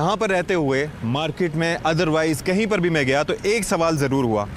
यहाँ पर रहते हुए मार्केट में अदरवाइज़ कहीं पर भी मैं गया तो एक सवाल ज़रूर हुआ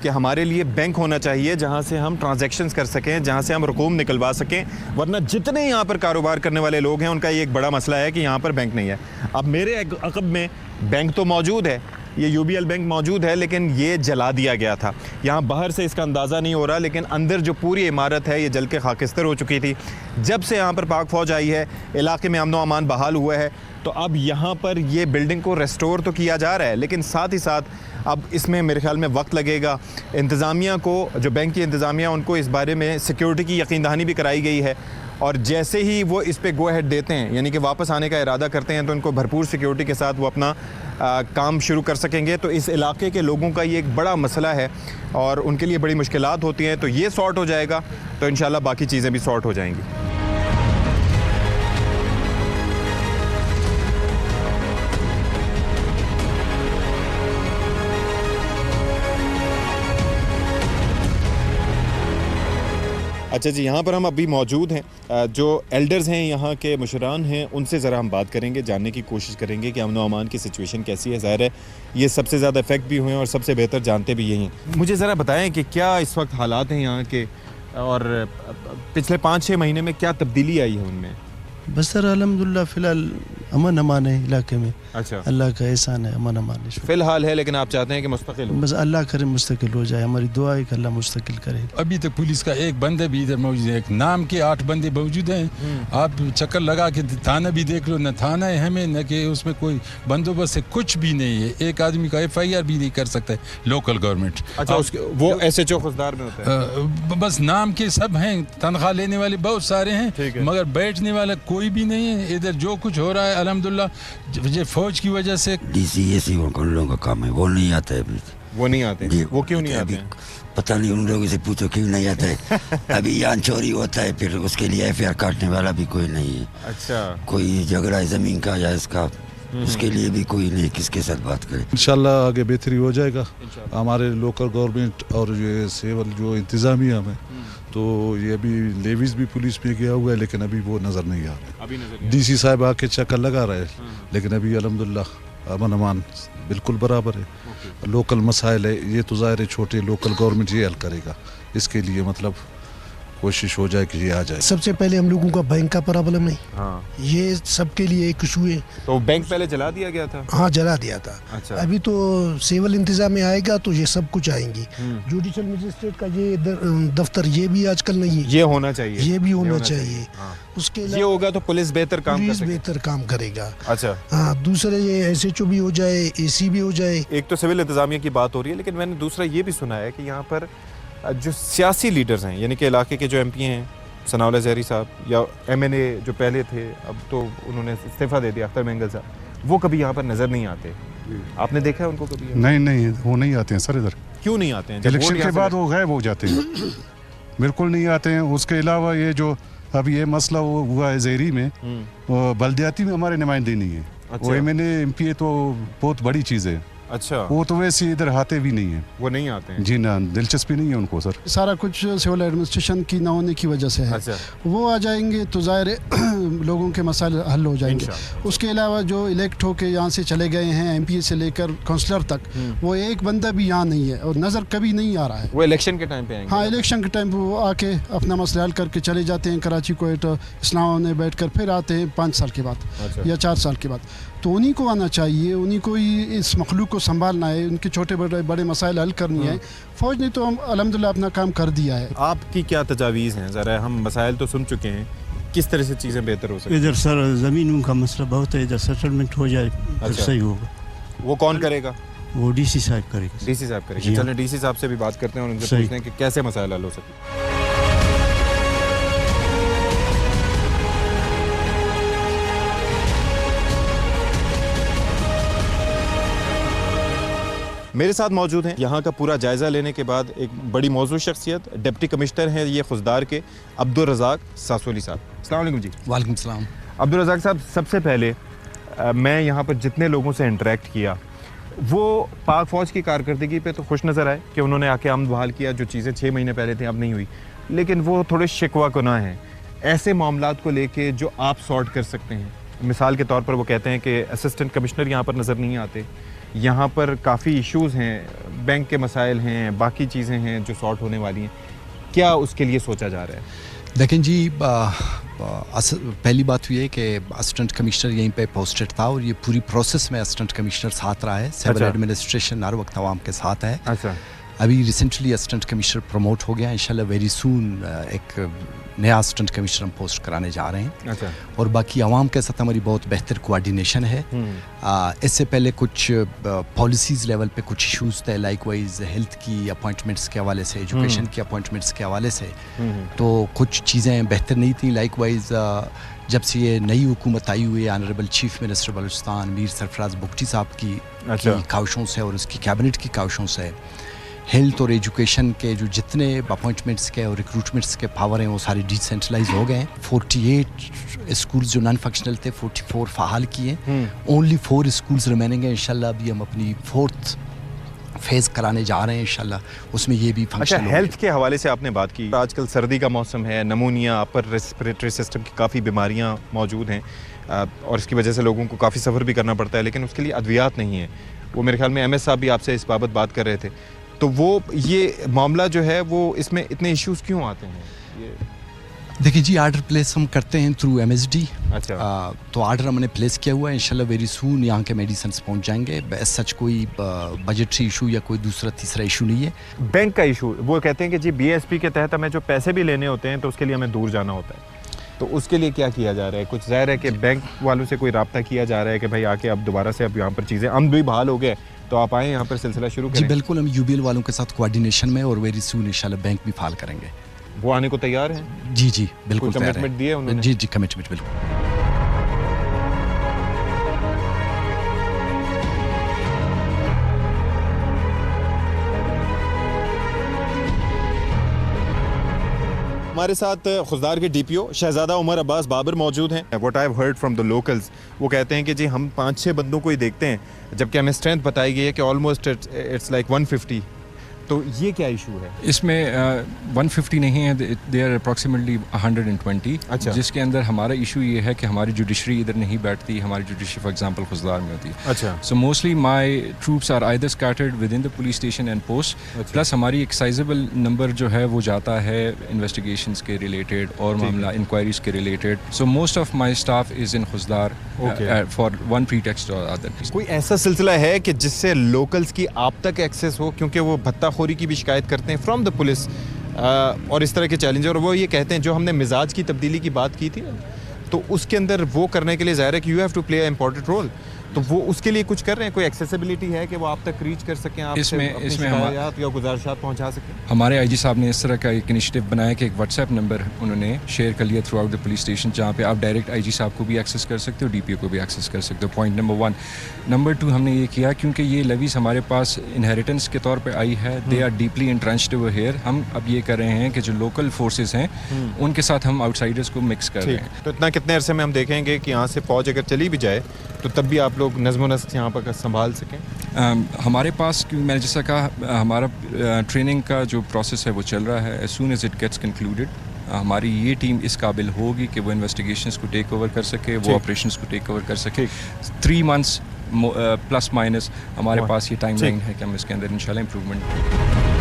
कि हमारे लिए बैंक होना चाहिए जहाँ से हम ट्रांजैक्शंस कर सकें, जहाँ से हम रकूम निकलवा सकें, वरना जितने यहाँ पर कारोबार करने वाले लोग हैं उनका ये एक बड़ा मसला है कि यहाँ पर बैंक नहीं है। अब मेरे अक़ब में बैंक तो मौजूद है, ये यूबीएल बैंक मौजूद है, लेकिन ये जला दिया गया था। यहाँ बाहर से इसका अंदाज़ा नहीं हो रहा, लेकिन अंदर जो पूरी इमारत है ये जल के खाकिस्तर हो चुकी थी। जब से यहाँ पर पाक फ़ौज आई है, इलाके में अमन व अमान बहाल हुआ है, तो अब यहाँ पर ये बिल्डिंग को रेस्टोर तो किया जा रहा है, लेकिन साथ ही साथ अब इसमें मेरे ख्याल में वक्त लगेगा। इंतज़ामिया को, जो बैंक की इंतज़ामिया, उनको इस बारे में सिक्योरिटी की यकीन दहानी भी कराई गई है, और जैसे ही वो इस पे गो अहेड देते हैं, यानी कि वापस आने का इरादा करते हैं, तो इनको भरपूर सिक्योरिटी के साथ वो अपना काम शुरू कर सकेंगे। तो इस इलाके के लोगों का ये एक बड़ा मसला है और उनके लिए बड़ी मुश्किलात होती हैं। तो ये सॉर्ट हो जाएगा तो इंशाल्लाह बाकी चीज़ें भी सॉर्ट हो जाएंगी। अच्छा जी, यहाँ पर हम अभी मौजूद हैं। जो एल्डर्स हैं, यहाँ के मुशरान हैं, उनसे ज़रा हम बात करेंगे, जानने की कोशिश करेंगे कि अमन व अमान की सिचुएशन कैसी है। ज़ाहिर है ये सबसे ज़्यादा इफ़ेक्ट भी हुए हैं और सबसे बेहतर जानते भी यही हैं। मुझे ज़रा बताएं कि क्या इस वक्त हालात हैं यहाँ के, और पिछले 5-6 महीने में क्या तब्दीली आई है उनमें? बस सर अल्हम्दुलिल्लाह फ़िलहाल अमन अमान है इलाके में। अच्छा, अल्लाह का एहसान है, अमन अमान है फ़िलहाल है, लेकिन आप चाहते हैं कि मुस्तकिल हो? बस अल्लाह करे मुस्तकिल हो जाए, हमारी दुआ है कि अल्लाह मुस्तकिल करे। अभी तक पुलिस का एक बंदा भी इधर मौजूद है, एक नाम के 8 बंदे मौजूद हैं। आप चक्कर लगा के थाना भी देख लो, न थाना है हमें, न कि उसमें कोई बंदोबस्त है, कुछ भी नहीं है। एक आदमी का FIR भी नहीं कर सकता है लोकल गवर्नमेंट। अच्छा, वो SHO खुशदार में होता है? बस नाम के सब हैं, तनख्वाह लेने वाले बहुत सारे हैं, मगर बैठने वाला कोई भी नहीं है। इधर जो कुछ हो रहा है अल्हम्दुलिल्लाह ये फौज की वजह से। DC ऐसी उन लोगों का काम है, वो नहीं आता है अभी। वो नहीं आते? वो क्यों नहीं आते हैं? पता नहीं, उन लोगों से पूछो क्यों नहीं आता है। अभी यहाँ चोरी होता है, फिर उसके लिए FIR काटने वाला भी कोई नहीं है। अच्छा, कोई झगड़ा है ज़मीन का या इसका, उसके लिए भी कोई नहीं, किसके साथ बात करें। इंशाल्लाह आगे बेहतरी हो जाएगा। हमारे लोकल गवर्नमेंट और ये सिविल जो इंतज़ामिया में, तो ये अभी लेवीज भी पुलिस में गया हुआ है, लेकिन अभी वो नज़र नहीं आ रहा। DC साहब आके चक्कर लगा रहे हैं, लेकिन अभी अल्हम्दुलिल्लाह अमन अमान बिल्कुल बराबर है। लोकल मसाइल है, ये तो ज़ाहिर है छोटे लोकल गवर्नमेंट ये हल करेगा। इसके लिए मतलब कोशिश हो जाए कि ये आ जाए। सबसे पहले हम लोगों का बैंक का प्रॉब्लम नहीं, हाँ, ये सबके लिए एक इशू है। तो बैंक पहले जला दिया गया था? हाँ, जला दिया था। अच्छा, अभी तो सिविल इंतजाम में आएगा तो ये सब कुछ आएंगी। जुडिशल मजिस्ट्रेट का ये दफ्तर ये भी आजकल नहीं है, ये होना चाहिए, ये भी होना चाहिए। उसके ये होगा तो पुलिस बेहतर काम करेगा। अच्छा, हाँ, दूसरे ये SHO भी हो जाए, AC भी हो जाए। एक तो सिविल इंतजामिया की बात हो रही है, लेकिन मैंने दूसरा ये भी सुना है कि यहाँ पर जो सियासी लीडर्स हैं, यानी कि इलाके के जो MP हैं, सनाउल्लाह ज़हरी साहब, या MNA जो पहले थे, अब तो उन्होंने इस्तीफ़ा दे दिया, अख्तर मेंगल साहब, वो कभी यहाँ पर नज़र नहीं आते। आपने देखा है उनको कभी? नहीं, वो नहीं आते हैं सर इधर। क्यों नहीं आते हैं? इलेक्शन के बाद वो गायब हो जाते हैं, बिल्कुल नहीं आते हैं। उसके अलावा ये जो अब ये मसला वो हुआ है ज़हरी में, बल्दियाती में हमारे नुमाइंदे नहीं है। वो MNA MP तो बहुत बड़ी चीज़ है। अच्छा, वो तो वैसे इधर आते भी नहीं है, वो नहीं आते हैं। जी ना, दिलचस्पी नहीं है उनको सर। सारा कुछ सिविल एडमिनिस्ट्रेशन की ना होने की वजह से है। अच्छा, वो आ जाएंगे तो ज़ाहिर लोगों के मसाइल हल हो जाएंगे। उसके अलावा जो इलेक्ट होके यहाँ से चले गए हैं, MP से लेकर काउंसलर तक, वो एक बंदा भी यहाँ नहीं है और नज़र कभी नहीं आ रहा है। वो इलेक्शन के टाइम पे आएंगे? हाँ, इलेक्शन के टाइम पे वो आके अपना मसला हल करके चले जाते हैं कराची को, इस्लामाबाद में बैठ कर फिर आते हैं 5 साल के बाद या 4 साल के बाद। तो उन्हीं को आना चाहिए, उन्हीं को ही इस मखलूक को संभालना है, उनके छोटे बड़े मसाइल हल करनी है। फ़ौज ने तो अल्हम्दुलिल्लाह अपना काम कर दिया है। आपकी क्या तजावीज़ हैं? ज़रा हम मसाइल तो सुन चुके हैं, किस तरह से चीज़ें बेहतर हो सकती हैं? इधर सर ज़मीनों का मसला बहुत है, इधर सेटलमेंट हो जाए तो सही होगा। वो कौन करेगा? वो DC साहब करेगा। DC साहब करेंगे। चलें DC साहब से भी बात करते हैं और उनसे पूछते हैं कि कैसे मसाइल हल हो सकते हैं। मेरे साथ मौजूद हैं यहाँ का पूरा जायज़ा लेने के बाद एक बड़ी मौजूद शख्सियत, डिप्टी कमिश्नर हैं ये खुशदार के, अब्दुल रज़ाक सासोली साहब। अस्सलाम वालेकुम जी। वालेकुम सलाम। अब्दुल रज़ाक साहब, सबसे पहले मैं यहाँ पर जितने लोगों से इंटरेक्ट किया, वो पाक फ़ौज की कारकर्दगी पे तो खुश नज़र आए कि उन्होंने आके अमन बहाल किया, जो चीज़ें 6 महीने पहले थी अब नहीं हुई, लेकिन वो थोड़े शिकवा गुनाह हैं ऐसे मामलात को लेके जो आप सॉर्ट कर सकते हैं। मिसाल के तौर पर वो कहते हैं कि असिस्टेंट कमिश्नर यहाँ पर नज़र नहीं आते, यहाँ पर काफ़ी इश्यूज़ हैं, बैंक के मसाइल हैं, बाकी चीज़ें हैं जो सॉर्ट होने वाली हैं, क्या उसके लिए सोचा जा रहा है? लेकिन जी पहली बात ये है कि असिस्टेंट कमिश्नर यहीं पे पोस्टेड था और ये पूरी प्रोसेस में असिस्टेंट कमिश्नर साथ रहा है। सिविल एडमिनिस्ट्रेशन हर वक्त आवाम के साथ है। अच्छा, अभी रिसेंटली असिस्टेंट कमिश्नर प्रमोट हो गया, इंशाल्लाह वेरी सून एक नया असिस्टेंट कमिश्नर हम पोस्ट कराने जा रहे हैं। अच्छा, और बाकी आवाम के साथ हमारी बहुत बेहतर कोऑर्डिनेशन है। इससे पहले कुछ पॉलिसीज़ लेवल पे कुछ इश्यूज़ थे, लाइक वाइज हेल्थ की अपॉइंटमेंट्स के हवाले से, एजुकेशन की अपॉइंटमेंट्स के हवाले से, तो कुछ चीज़ें बेहतर नहीं थी। लाइक वाइज जब से ये नई हुकूमत आई हुई है, honourable chief minister Balochistan Mir Sarfaraz Bugti साहब की काविशों से और उसकी कैबिनेट की काविशों से हेल्थ और एजुकेशन के जो जितने अपॉइंटमेंट्स के और रिक्रूटमेंट्स के पावर हैं वो सारे डिसेंट्रलाइज हो गए हैं। 48 स्कूल्स जो नॉन फंक्शनल थे 44 फ़ाल किए, ओनली 4 स्कूल्स रिमेनिंग है। इंशाल्लाह अभी हम अपनी 4th फेज़ कराने जा रहे हैं, इंशाल्लाह उसमें ये भी फंक्शन। अच्छा, हेल्थ के हवाले से आपने बात की, आजकल सर्दी का मौसम है, नमूनिया, अपर रेस्पिरेटरी सिस्टम की काफ़ी बीमारियां मौजूद हैं और इसकी वजह से लोगों को काफ़ी सफ़र भी करना पड़ता है, लेकिन उसके लिए अद्वियात नहीं है। वो मेरे ख्याल में MS साहब भी आपसे इस बाबत बात कर रहे थे, तो वो ये मामला जो है वो इसमें इतने इश्यूज़ क्यों आते हैं? देखिए जी, आर्डर प्लेस हम करते हैं थ्रू MSD। अच्छा, तो आर्डर हमने प्लेस किया हुआ है, इंशाल्लाह वेरी सून यहाँ के मेडिसिन पहुँच जाएंगे। सच कोई बजटरी इशू या कोई दूसरा तीसरा इशू नहीं है। बैंक का इशू, वो कहते हैं कि जी BSP के तहत हमें जो पैसे भी लेने होते हैं तो उसके लिए हमें दूर जाना होता है, तो उसके लिए क्या किया जा रहा है? कुछ ज़ाहिर है कि बैंक वालों से कोई रब्ता किया जा रहा है कि भाई आके अब दोबारा से अब यहाँ पर चीज़ें हम भी बहाल हो गए तो आप आए यहाँ पर सिलसिला शुरू करें। जी बिल्कुल, हम UBL वालों के साथ कोऑर्डिनेशन में और वेरी सून इंशाल्लाह बैंक भी फाल करेंगे। वो आने को तैयार हैं? जी जी बिल्कुल तैयार है। कमिटमेंट दिए उन्होंने? जी जी कमिटमेंट बिल्कुल। हमारे साथ खुजदार के DPO शहजादा उमर अब्बास बाबर मौजूद हैं। What I have heard from the locals, वो कहते हैं कि जी हम 5-6 बंदों को ही देखते हैं, जबकि हमें स्ट्रेंथ बताई गई है कि ऑलमोस्ट इट्स लाइक 150। तो ये क्या इशू है? इसमें 150 नहीं है, दे आर अप्रॉक्सीमेटली 120। अच्छा, जिसके अंदर हमारा इशू ये है कि हमारी जुडिशरी इधर नहीं बैठती, हमारी जुडिशरी फॉर एग्जांपल खुजदार में होती है। अच्छा, so mostly my troops are either scattered within the police station and post, plus हमारी एक साइजेबल नंबर जो है वो जाता है इन्वेस्टिगेशंस के रिलेटेड और मामला इंक्वायरीज के related. So most of my staff is in Khuzdar for one pretext और अदर। कोई ऐसा सिलसिला है कि जिससे लोकल्स की आप तक एक्सेस हो, क्योंकि वो भत्ताखोरी की भी शिकायत करते हैं फ्रॉम द पुलिस और इस तरह के चैलेंज, और वो ये कहते हैं जो हमने मिजाज की तब्दीली की बात की थी ना, तो उसके अंदर वो करने के लिए ज़ाहिर है कि you have to play a important role, तो वो उसके लिए कुछ कर रहे हैं? कोई एक्सेसिबिलिटी है कि वो आप तक रीच कर सकें, आप इसमें शिकायत या गुजारिशात पहुंचा सकें? हमारे IG साहब ने इस तरह का एक इनिशिएटिव बनाया कि एक व्हाट्सएप नंबर उन्होंने शेयर कर लिया through out the police station, जहाँ पे आप डायरेक्ट IG साहब को भी एक्सेस कर सकते हो, DPO को भी एक्सेस कर सकते हो। Point number 1। नंबर 2, हमने ये किया क्योंकि ये लेवीज हमारे पास इनहेरिटेंस के तौर पर आई है, they are deeply entrenched over here. हम अब ये कर रहे हैं कि जो लोकल फोर्सेस हैं उनके साथ हम आउटसाइडर्स को मिक्स कर रहे हैं। तो इतना कितने अरसे में हम देखेंगे कि यहाँ से फौज अगर चली भी जाए तो तब भी आप लोग नज़्म नस्क यहाँ पर संभाल सकें? हमारे पास, क्योंकि मैंने जैसा कहा, हमारा ट्रेनिंग का जो प्रोसेस है वो चल रहा है। As soon as it gets concluded हमारी ये टीम इस काबिल होगी कि वो इन्वेस्टिगेशंस को टेक ओवर कर सके, वो ऑपरेशंस को टेक ओवर कर सके। 3 months प्लस माइनस हमारे पास ये टाइम लाइन है कि हम इसके अंदर इंशाल्लाह इम्प्रूवमेंट।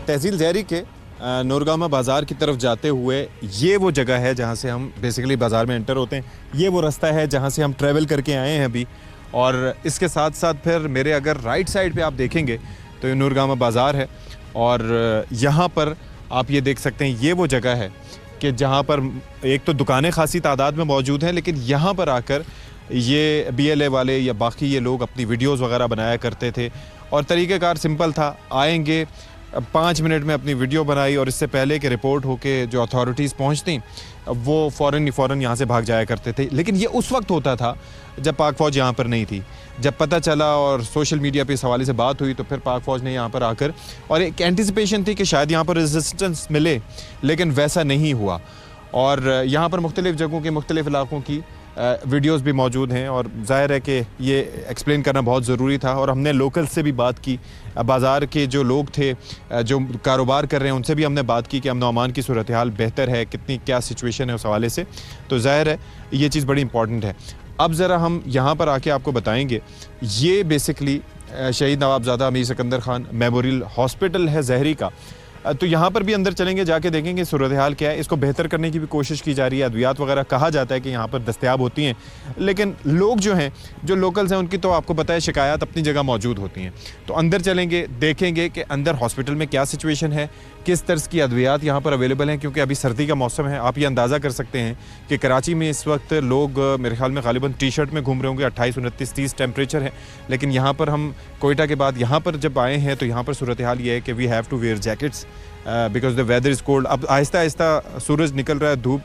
तहसील ज़हरी के नूरगामा बाज़ार की तरफ जाते हुए ये वो जगह है जहाँ से हम बेसिकली बाज़ार में एंटर होते हैं। ये वो रास्ता है जहाँ से हम ट्रैवल करके आए हैं अभी, और इसके साथ साथ फिर मेरे अगर राइट साइड पे आप देखेंगे तो ये नूरगामा बाज़ार है, और यहाँ पर आप ये देख सकते हैं ये वो जगह है कि जहाँ पर एक तो दुकानें खासी तादाद में मौजूद हैं, लेकिन यहाँ पर आकर ये BLA वाले या बाकी ये लोग अपनी वीडियोज़ वगैरह बनाया करते थे, और तरीक़ेकार सिंपल था, आएंगे 5 मिनट में अपनी वीडियो बनाई और इससे पहले कि रिपोर्ट होके जो अथॉरिटीज़ पहुंचती वो फ़ौरन यहाँ से भाग जाया करते थे। लेकिन ये उस वक्त होता था जब पाक फ़ौज यहाँ पर नहीं थी। जब पता चला और सोशल मीडिया पे इस हवाले से बात हुई तो फिर पाक फ़ौज ने यहाँ पर आकर, और एक एंटिसिपेशन थी कि शायद यहाँ पर रेजिस्टेंस मिले, लेकिन वैसा नहीं हुआ। और यहाँ पर मुख्तलिफ़ जगहों के मुख्तलिफ़ इलाक़ों की वीडियोस भी मौजूद हैं और ज़ाहिर है कि ये एक्सप्लेन करना बहुत ज़रूरी था। और हमने लोकल से भी बात की, बाज़ार के जो लोग थे जो कारोबार कर रहे हैं उनसे भी हमने बात की कि अमन व अमान की सूरत हाल बेहतर है, कितनी क्या सिचुएशन है उस हवाले से। तो ज़ाहिर है ये चीज़ बड़ी इंपॉर्टेंट है। अब ज़रा हम यहाँ पर आके आपको बताएंगे, ये बेसिकली शहीद नवाबज़ादा अमीर सिकंदर खान मेमोरियल हॉस्पिटल है ज़हरी का। तो यहाँ पर भी अंदर चलेंगे, जाके देखेंगे सूरत हाल क्या है। इसको बेहतर करने की भी कोशिश की जा रही है। अद्वियात वगैरह कहा जाता है कि यहाँ पर दस्तयाब होती हैं, लेकिन लोग जो हैं, जो लोकल्स हैं, उनकी तो आपको पता है शिकायत अपनी जगह मौजूद होती हैं। तो अंदर चलेंगे, देखेंगे कि अंदर हॉस्पिटल में क्या सिचुएशन है, किस तर्ज की अद्वियात यहाँ पर अवेलेबल हैं, क्योंकि अभी सर्दी का मौसम है। आप ये अंदाज़ा कर सकते हैं कि कराची में इस वक्त लोग मेरे ख्याल में गालिबन टी शर्ट में घूम रहे होंगे। 28, 29, 30 टेम्परेचर है, लेकिन यहाँ पर हम कोयटा के बाद यहाँ पर जब आए हैं तो यहाँ पर सूरत हाल ये है कि we have to wear jackets because the weather is cold. अब आहिस्ता आहिस्ता सूरज निकल रहा है, धूप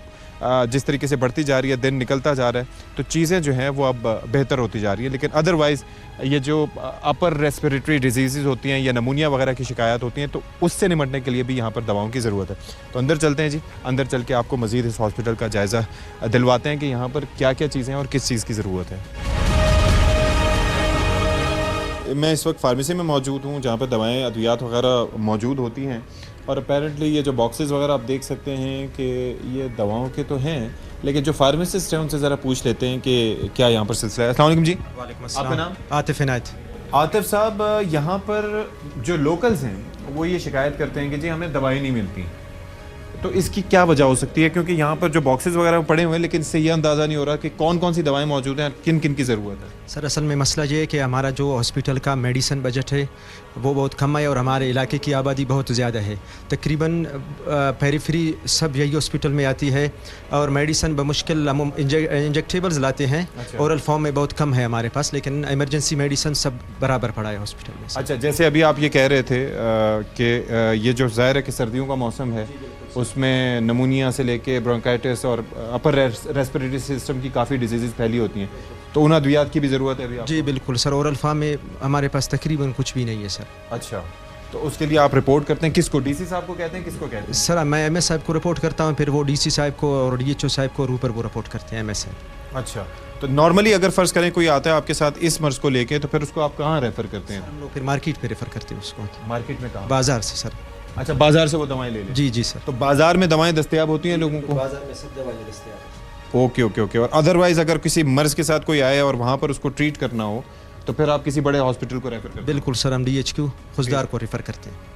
जिस तरीके से बढ़ती जा रही है, दिन निकलता जा रहा है, तो चीज़ें जो हैं वो अब बेहतर होती जा रही है। लेकिन अदरवाइज़ ये जो अपर रेस्पिरेटरी डिजीज़ होती हैं या नमूनिया वगैरह की शिकायत होती हैं, तो उससे निपटने के लिए भी यहाँ पर दवाओं की ज़रूरत है। तो अंदर चलते हैं जी, अंदर चल के आपको मज़ीद इस हॉस्पिटल का जायज़ा दिलवाते हैं कि यहाँ पर क्या क्या चीज़ें हैं और किस चीज़ की ज़रूरत है। मैं इस वक्त फार्मेसी में मौजूद हूँ जहाँ पर दवाएँ अद्वियात वगैरह मौजूद होती हैं। और अपेरेंटली ये जो बॉक्सेस वगैरह आप देख सकते हैं कि ये दवाओं के तो हैं, लेकिन जो फार्मासिस्ट हैं उनसे ज़रा पूछ लेते हैं कि क्या यहाँ पर सिलसिला है। अस्सलाम वालेकुम जी। आपका नाम? आतिफ इनायत। आतिफ साहब, यहाँ पर जो लोकल्स हैं वो ये शिकायत करते हैं कि जी हमें दवाएं नहीं मिलती, तो इसकी क्या वजह हो सकती है? क्योंकि यहाँ पर जो बॉक्सेस वगैरह पड़े हुए हैं, लेकिन इससे ये अंदाज़ा नहीं हो रहा कि कौन कौन सी दवाएं मौजूद हैं, किन किन की ज़रूरत है। सर असल में मसला ये है कि हमारा जो हॉस्पिटल का मेडिसिन बजट है वो बहुत कम है और हमारे इलाके की आबादी बहुत ज़्यादा है। तकरीबन पेरिफेरी सब यही हॉस्पिटल में आती है और मेडिसिन बमुश्किल हम इंजेक्टेबल्स लाते हैं। अच्छा। ओरल फॉर्म में बहुत कम है हमारे पास, लेकिन इमरजेंसी मेडिसिन सब बराबर पड़ा है हॉस्पिटल में। अच्छा, जैसे अभी आप ये कह रहे थे कि ये जो ज़ाहिर है कि सर्दियों का मौसम है, उसमें नमूनिया से लेके ब्रोंकाइटिस और अपर रेस्पिरेटरी सिस्टम की काफ़ी डिजीज़ फैली होती हैं, तो उन अद्वियात की भी ज़रूरत है अभी आपको? जी बिल्कुल सर, ओरल फार्म में हमारे पास तकरीबन कुछ भी नहीं है सर। अच्छा, तो उसके लिए आप रिपोर्ट करते हैं किसको? डीसी साहब को कहते हैं, किसको कहते हैं? सर मैं एमएस साहब को रिपोर्ट करता हूँ, फिर वो डीसी साहब को और डीएचओ साहब को, और ऊपर वो रिपोर्ट करते हैं एमएस साहब। अच्छा, तो नॉर्मली अगर फ़र्ज़ करें कोई आता है आपके साथ इस मर्ज़ को लेके, तो फिर उसको आप कहाँ रेफ़र करते हैं? हम लोग फिर मार्केट पे रेफ़र करते हैं उसको। मार्केट में कहाँ? बाज़ार से सर। अच्छा, बाज़ार से वो दवाएं ले लें? जी जी सर। तो बाज़ार में दवाएं दस्तयाब होती हैं लोगों को? बाज़ार में सब दवाएं दस्तयाब हैं। Okay okay okay. और अदरवाइज़ अगर किसी मर्ज़ के साथ कोई आए और वहाँ पर उसको ट्रीट करना हो, तो फिर आप किसी बड़े हॉस्पिटल को रेफ़र करते हैं? बिल्कुल सर, हम डीएचक्यू खुशदार को रेफ़र करते हैं।